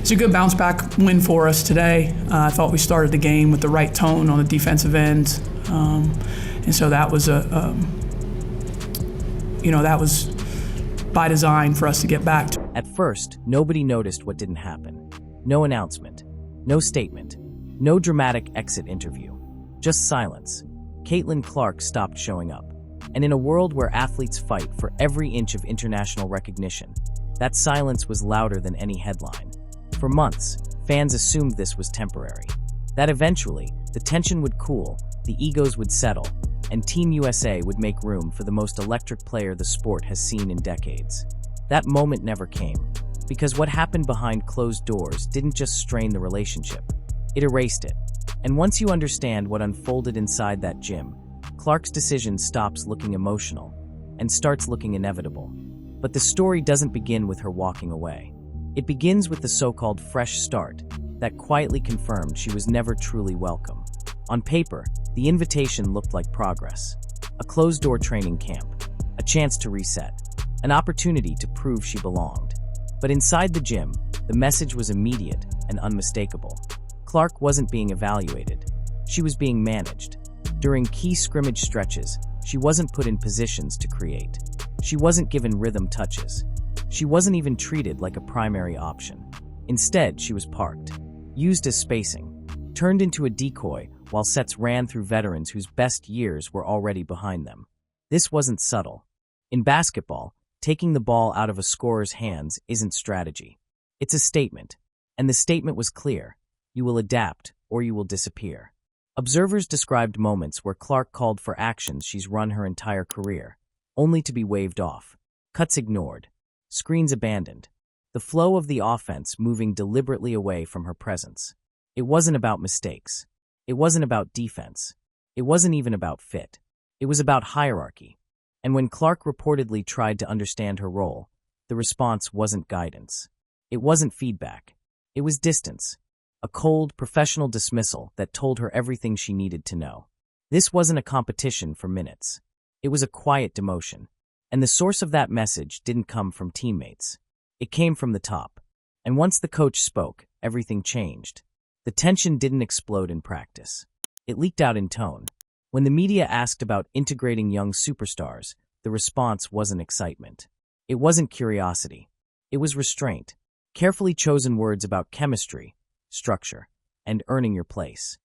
it's a good bounce back win for us today. I thought we started the game with the right tone on the defensive end, and so that was that was by design for us to get back to. At first, nobody noticed what didn't happen. No announcement, no statement, no dramatic exit interview, just silence. Caitlin Clark stopped showing up. And in a world where athletes fight for every inch of international recognition, that silence was louder than any headline. For months, fans assumed this was temporary, that eventually the tension would cool, the egos would settle, and Team USA would make room for the most electric player the sport has seen in decades. That moment never came, because what happened behind closed doors didn't just strain the relationship, it erased it. And once you understand what unfolded inside that gym, Clark's decision stops looking emotional and starts looking inevitable. But the story doesn't begin with her walking away. It begins with the so-called fresh start that quietly confirmed she was never truly welcome. On paper, the invitation looked like progress, a closed-door training camp, a chance to reset, an opportunity to prove she belonged. But inside the gym, the message was immediate and unmistakable. Clark wasn't being evaluated. She was being managed. During key scrimmage stretches, she wasn't put in positions to create. She wasn't given rhythm touches. She wasn't even treated like a primary option. Instead, she was parked, used as spacing, turned into a decoy while sets ran through veterans whose best years were already behind them. This wasn't subtle. In basketball, taking the ball out of a scorer's hands isn't strategy. It's a statement. And the statement was clear. You will adapt or you will disappear. Observers described moments where Clark called for actions she's run her entire career, only to be waved off. Cuts ignored. Screens abandoned. The flow of the offense moving deliberately away from her presence. It wasn't about mistakes. It wasn't about defense. It wasn't even about fit. It was about hierarchy. And when Clark reportedly tried to understand her role, the response wasn't guidance. It wasn't feedback. It was distance. A cold, professional dismissal that told her everything she needed to know. This wasn't a competition for minutes. It was a quiet demotion. And the source of that message didn't come from teammates. It came from the top. And once the coach spoke, everything changed. The tension didn't explode in practice. It leaked out in tone. When the media asked about integrating young superstars, the response wasn't excitement. It wasn't curiosity. It was restraint. Carefully chosen words about chemistry, structure, and earning your place.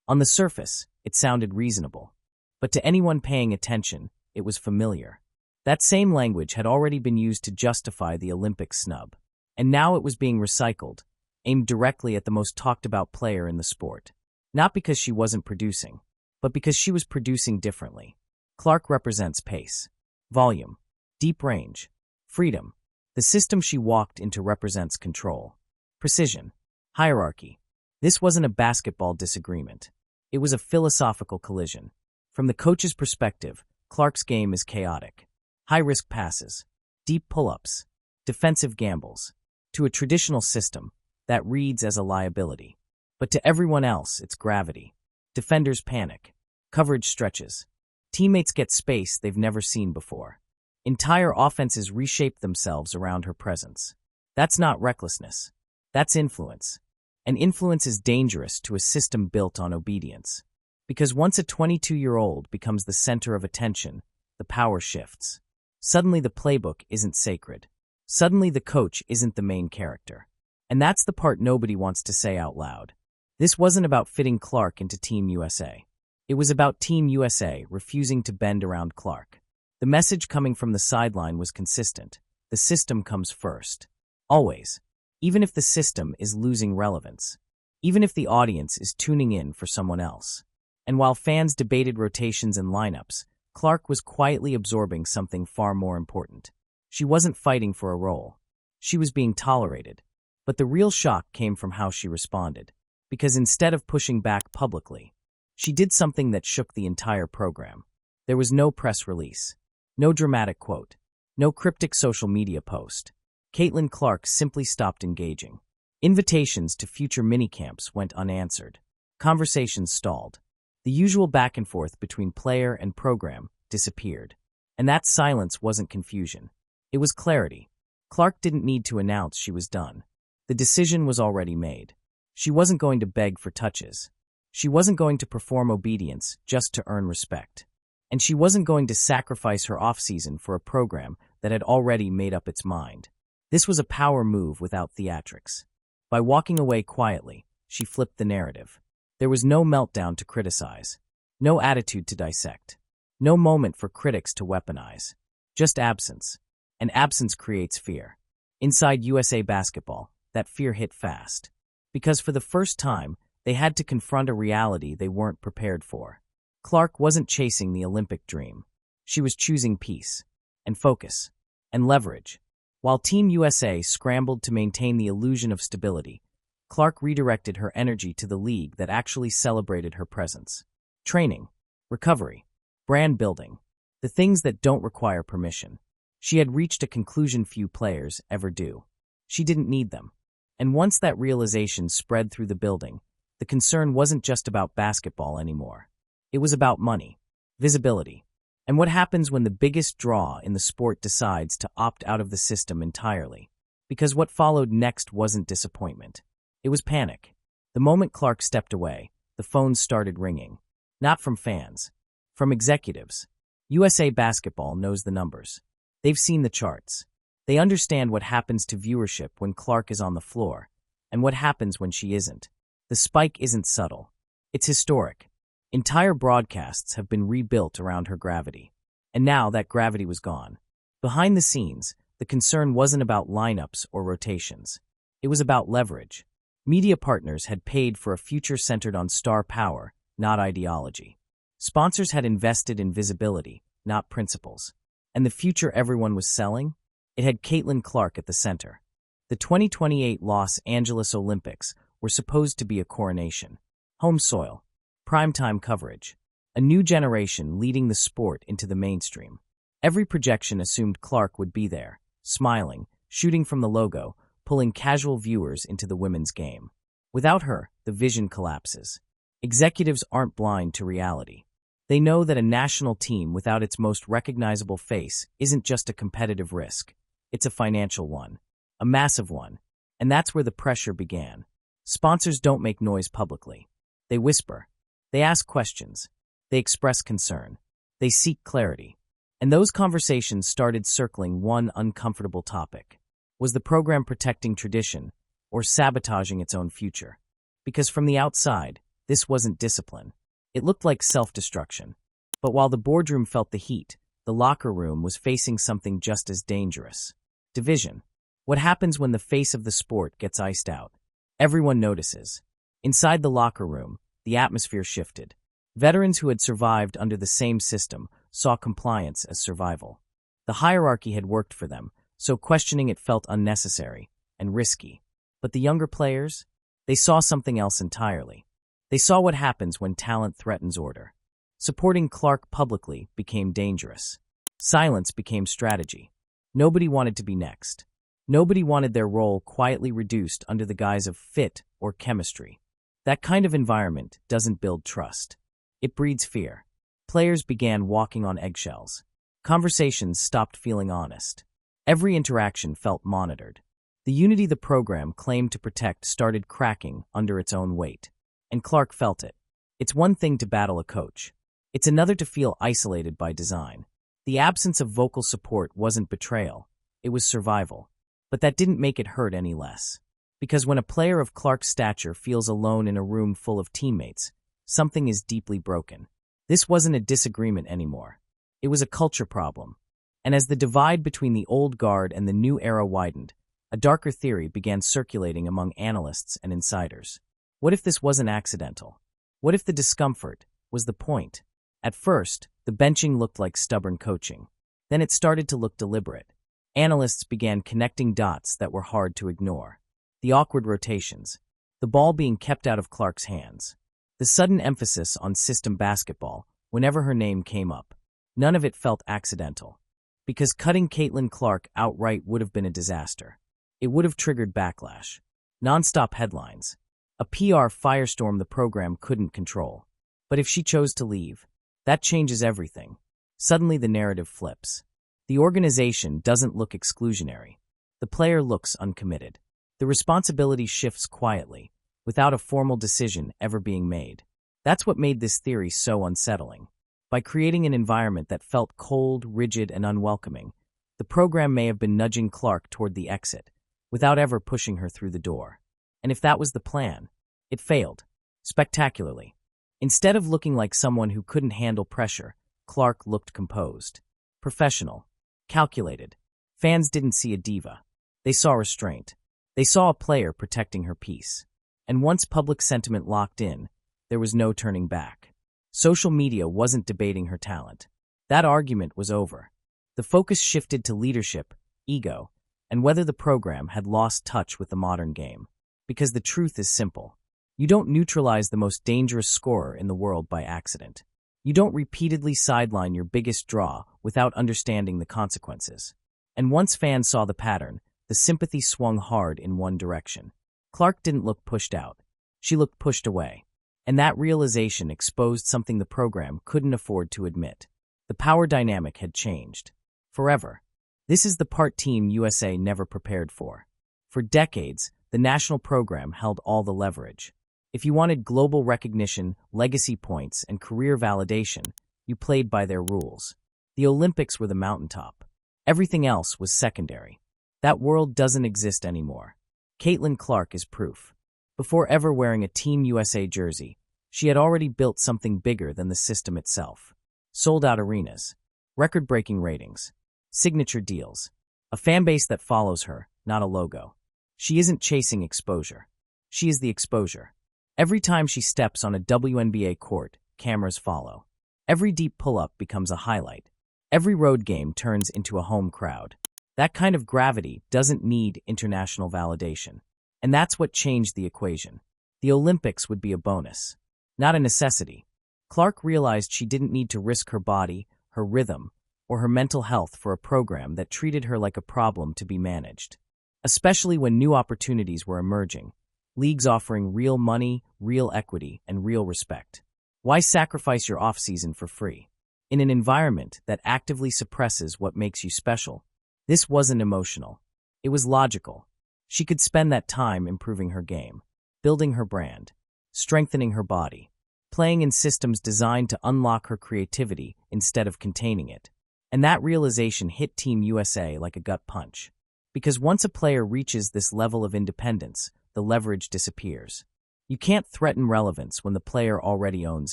On the surface, it sounded reasonable. But to anyone paying attention, it was familiar. That same language had already been used to justify the Olympic snub. And now it was being recycled, aimed directly at the most talked-about player in the sport. Not because she wasn't producing, but because she was producing differently. Clark represents pace, volume, deep range, freedom. The system she walked into represents control, precision, hierarchy. This wasn't a basketball disagreement. It was a philosophical collision. From the coach's perspective, Clark's game is chaotic. High-risk passes, deep pull-ups, defensive gambles. To a traditional system, that reads as a liability. But to everyone else, it's gravity. Defenders panic. Coverage stretches. Teammates get space they've never seen before. Entire offenses reshape themselves around her presence. That's not recklessness. That's influence. And influence is dangerous to a system built on obedience. Because once a 22-year-old becomes the center of attention, the power shifts. Suddenly the playbook isn't sacred. Suddenly the coach isn't the main character. And that's the part nobody wants to say out loud. This wasn't about fitting Clark into Team USA. It was about Team USA refusing to bend around Clark. The message coming from the sideline was consistent. The system comes first. Always. Even if the system is losing relevance. Even if the audience is tuning in for someone else. And while fans debated rotations and lineups, Clark was quietly absorbing something far more important. She wasn't fighting for a role. She was being tolerated. But the real shock came from how she responded. Because instead of pushing back publicly, she did something that shook the entire program. There was no press release. No dramatic quote. No cryptic social media post. Caitlin Clark simply stopped engaging. Invitations to future minicamps went unanswered. Conversations stalled. The usual back and forth between player and program disappeared. And that silence wasn't confusion. It was clarity. Clark didn't need to announce she was done. The decision was already made. She wasn't going to beg for touches. She wasn't going to perform obedience just to earn respect. And she wasn't going to sacrifice her off-season for a program that had already made up its mind. This was a power move without theatrics. By walking away quietly, she flipped the narrative. There was no meltdown to criticize, no attitude to dissect, no moment for critics to weaponize. Just absence. And absence creates fear. Inside USA Basketball, that fear hit fast. Because for the first time, they had to confront a reality they weren't prepared for. Clark wasn't chasing the Olympic dream. She was choosing peace, and focus, and leverage. While Team USA scrambled to maintain the illusion of stability, Clark redirected her energy to the league that actually celebrated her presence. Training, recovery, brand building, the things that don't require permission. She had reached a conclusion few players ever do. She didn't need them. And once that realization spread through the building, the concern wasn't just about basketball anymore. It was about money, visibility, and what happens when the biggest draw in the sport decides to opt out of the system entirely. Because what followed next wasn't disappointment. It was panic. The moment Clark stepped away, the phones started ringing. Not from fans, from executives. USA Basketball knows the numbers. They've seen the charts. They understand what happens to viewership when Clark is on the floor, and what happens when she isn't. The spike isn't subtle. It's historic. Entire broadcasts have been rebuilt around her gravity. And now that gravity was gone. Behind the scenes, the concern wasn't about lineups or rotations. It was about leverage. Media partners had paid for a future centered on star power, not ideology. Sponsors had invested in visibility, not principles. And the future everyone was selling? It had Caitlin Clark at the center. The 2028 Los Angeles Olympics were supposed to be a coronation. Home soil. Primetime coverage. A new generation leading the sport into the mainstream. Every projection assumed Clark would be there, smiling, shooting from the logo, pulling casual viewers into the women's game. Without her, the vision collapses. Executives aren't blind to reality. They know that a national team without its most recognizable face isn't just a competitive risk. It's a financial one. A massive one. And that's where the pressure began. Sponsors don't make noise publicly. They whisper. They ask questions. They express concern. They seek clarity. And those conversations started circling one uncomfortable topic. Was the program protecting tradition or sabotaging its own future? Because from the outside, this wasn't discipline. It looked like self-destruction. But while the boardroom felt the heat, the locker room was facing something just as dangerous. Division. What happens when the face of the sport gets iced out? Everyone notices. Inside the locker room, the atmosphere shifted. Veterans who had survived under the same system saw compliance as survival. The hierarchy had worked for them, so questioning it felt unnecessary and risky. But the younger players? They saw something else entirely. They saw what happens when talent threatens order. Supporting Clark publicly became dangerous. Silence became strategy. Nobody wanted to be next. Nobody wanted their role quietly reduced under the guise of fit or chemistry. That kind of environment doesn't build trust. It breeds fear. Players began walking on eggshells. Conversations stopped feeling honest. Every interaction felt monitored. The unity the program claimed to protect started cracking under its own weight. And Clark felt it. It's one thing to battle a coach. It's another to feel isolated by design. The absence of vocal support wasn't betrayal. It was survival. But that didn't make it hurt any less. Because when a player of Clark's stature feels alone in a room full of teammates, something is deeply broken. This wasn't a disagreement anymore. It was a culture problem. And as the divide between the old guard and the new era widened, a darker theory began circulating among analysts and insiders. What if this wasn't accidental? What if the discomfort was the point? At first, the benching looked like stubborn coaching. Then it started to look deliberate. Analysts began connecting dots that were hard to ignore. The awkward rotations, the ball being kept out of Clark's hands, the sudden emphasis on system basketball whenever her name came up. None of it felt accidental. Because cutting Caitlin Clark outright would have been a disaster. It would have triggered backlash. Non-stop headlines. A PR firestorm the program couldn't control. But if she chose to leave, that changes everything. Suddenly the narrative flips. The organization doesn't look exclusionary. The player looks uncommitted. The responsibility shifts quietly, without a formal decision ever being made. That's what made this theory so unsettling. By creating an environment that felt cold, rigid, and unwelcoming, the program may have been nudging Clark toward the exit, without ever pushing her through the door. And if that was the plan, it failed, spectacularly. Instead of looking like someone who couldn't handle pressure, Clark looked composed, professional, calculated. Fans didn't see a diva. They saw restraint. They saw a player protecting her peace. And once public sentiment locked in, there was no turning back. Social media wasn't debating her talent. That argument was over. The focus shifted to leadership, ego, and whether the program had lost touch with the modern game. Because the truth is simple. You don't neutralize the most dangerous scorer in the world by accident. You don't repeatedly sideline your biggest draw without understanding the consequences. And once fans saw the pattern, the sympathy swung hard in one direction. Clark didn't look pushed out. She looked pushed away. And that realization exposed something the program couldn't afford to admit. The power dynamic had changed. Forever. This is the part Team USA never prepared for. For decades, the national program held all the leverage. If you wanted global recognition, legacy points, and career validation, you played by their rules. The Olympics were the mountaintop. Everything else was secondary. That world doesn't exist anymore. Caitlin Clark is proof. Before ever wearing a Team USA jersey, she had already built something bigger than the system itself. Sold-out arenas, record-breaking ratings, signature deals, a fanbase that follows her, not a logo. She isn't chasing exposure. She is the exposure. Every time she steps on a WNBA court, cameras follow. Every deep pull-up becomes a highlight. Every road game turns into a home crowd. That kind of gravity doesn't need international validation. And that's what changed the equation. The Olympics would be a bonus, not a necessity. Clark realized she didn't need to risk her body, her rhythm, or her mental health for a program that treated her like a problem to be managed. Especially when new opportunities were emerging, leagues offering real money, real equity, and real respect. Why sacrifice your off-season for free? In an environment that actively suppresses what makes you special, this wasn't emotional. It was logical. She could spend that time improving her game, building her brand, strengthening her body, playing in systems designed to unlock her creativity instead of containing it. And that realization hit Team USA like a gut punch. Because once a player reaches this level of independence, the leverage disappears. You can't threaten relevance when the player already owns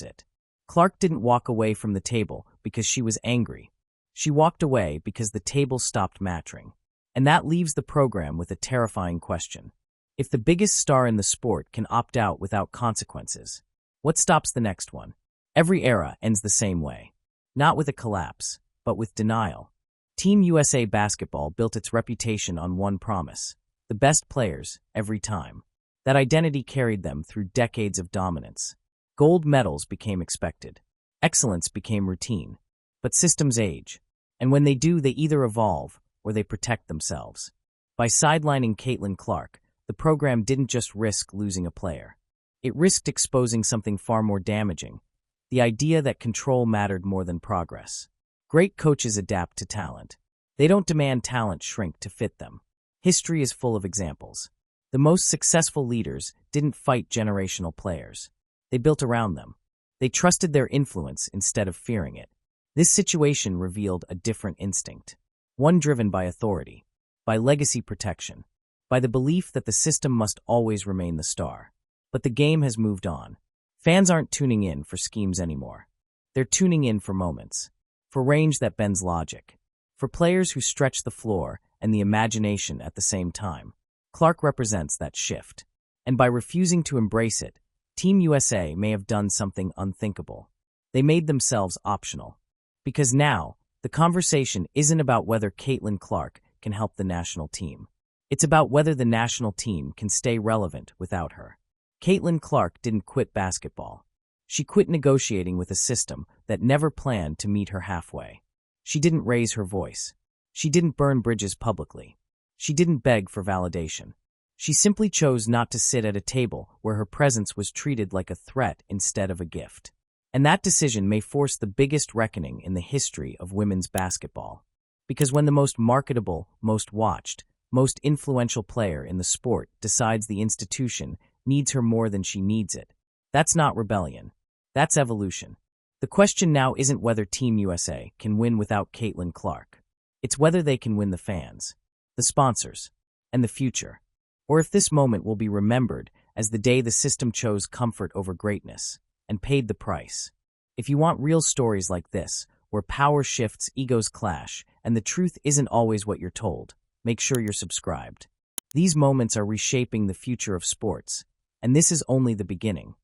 it. Clark didn't walk away from the table because she was angry. She walked away because the table stopped matching. And that leaves the program with a terrifying question. If the biggest star in the sport can opt out without consequences, what stops the next one? Every era ends the same way. Not with a collapse, but with denial. Team USA basketball built its reputation on one promise: the best players, every time. That identity carried them through decades of dominance. Gold medals became expected. Excellence became routine. But systems age. And when they do, they either evolve or they protect themselves. By sidelining Caitlin Clark, the program didn't just risk losing a player. It risked exposing something far more damaging: the idea that control mattered more than progress. Great coaches adapt to talent. They don't demand talent shrink to fit them. History is full of examples. The most successful leaders didn't fight generational players. They built around them. They trusted their influence instead of fearing it. This situation revealed a different instinct. One driven by authority, by legacy protection, by the belief that the system must always remain the star. But the game has moved on. Fans aren't tuning in for schemes anymore. They're tuning in for moments, for range that bends logic, for players who stretch the floor and the imagination at the same time. Clark represents that shift. And by refusing to embrace it, Team USA may have done something unthinkable. They made themselves optional. Because now, the conversation isn't about whether Caitlin Clark can help the national team. It's about whether the national team can stay relevant without her. Caitlin Clark didn't quit basketball. She quit negotiating with a system that never planned to meet her halfway. She didn't raise her voice. She didn't burn bridges publicly. She didn't beg for validation. She simply chose not to sit at a table where her presence was treated like a threat instead of a gift. And that decision may force the biggest reckoning in the history of women's basketball. Because when the most marketable, most watched, most influential player in the sport, decides the institution needs her more than she needs it. That's not rebellion. That's evolution. The question now isn't whether Team USA can win without Caitlin Clark. It's whether they can win the fans, the sponsors, and the future. Or if this moment will be remembered as the day the system chose comfort over greatness and paid the price. If you want real stories like this, where power shifts, egos clash, and the truth isn't always what you're told, make sure you're subscribed. These moments are reshaping the future of sports, and this is only the beginning.